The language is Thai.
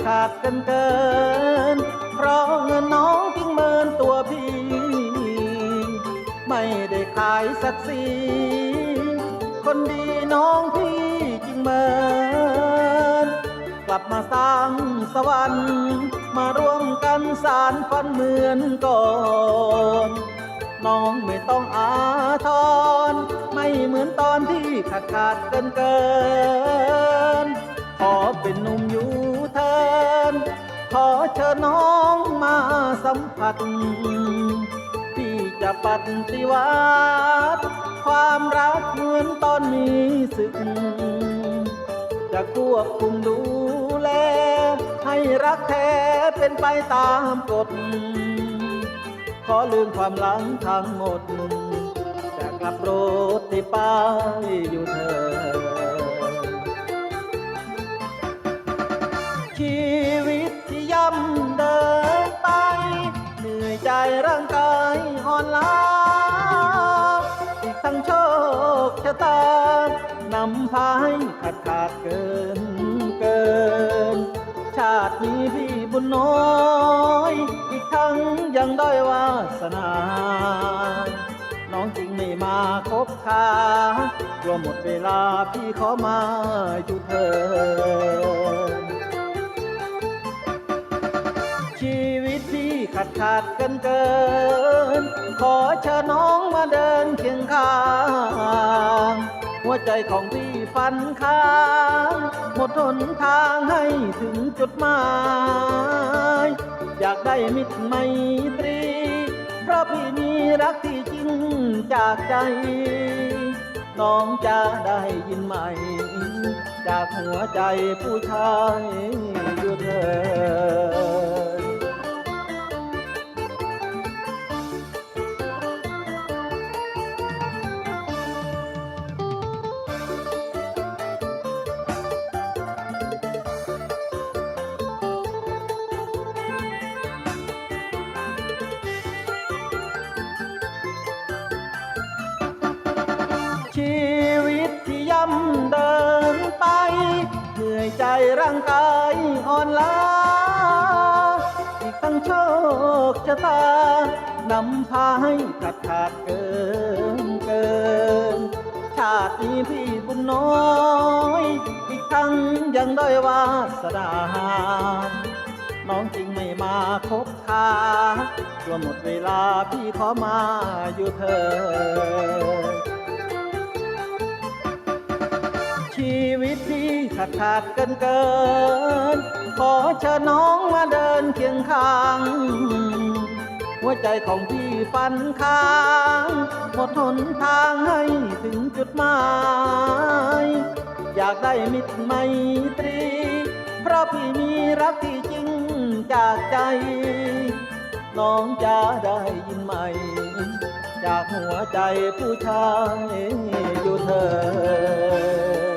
ขาดกันเกินเพราะเงินน้องจึงเมินตัวพี่ไม่ได้ขายศักดิ์ศรีคนดีน้องพี่จึงเมินกลับมาสร้างสวรรค์มาร่วมกันสานฝันเหมือนก่อนน้องไม่ต้องอาทรไม่เหมือนตอนที่ขาดกันเกินขอเป็นหนุ่มอยู่เทินขอเชิญน้องมาสัมผัสพี่จะปฏิวัติความรักเหมือนตอนมีศึกจะควบคุมดูแลให้รักแท้เป็นไปตามกฎขอลืมความหลังทั้งหมดจะกลับรถที่ป้ายอยู่เธอชีวิตที่ย่ำเดินไปเหนื่อยใจร่างกายอ่อนล้าอีกทั้งโชคชะตานำพาให้ขาดเกินชาตินี้พี่บุญน้อยอีกทั้งยังด้อยวาสนาน้องจริงไม่มาคบค้ากลัวหมดเวลาพี่ขอมาอยู่เธอชีวิตที่ขาดกันเกินขอเชิญน้องมาเดินเคียงข้างหัวใจของพี่ฝันค้างหมดหนทางให้ถึงจุดหมายอยากได้มิตรไมตรีเพราะพี่มีรักที่จริงจากใจน้องจะได้ยินไหมจากหัวใจผู้ชายอยู่เธอชีวิตที่ย่ำเดินไปเหนื่อยใจร่างกายอ่อนล้าอีกทั้งโชคชะตานำพาให้ขาดเกินชาตินี้พี่บุญน้อยอีกทั้งยังด้อยวาสนาน้องจริงไม่มาคบค้ากลัวหมดเวลาพี่ขอมาอยู่เธอชีวิตที่ขาดกันเกินขอเชิญน้องมาเดินเคียงข้างหัวใจของพี่ฝันค้างหมดหนทางให้ถึงจุดหมายอยากได้มิตรไมตรีเพราะพี่มีรักที่จริงจากใจน้องจะได้ยินไหมจากหัวใจผู้ชายอยู่เธอ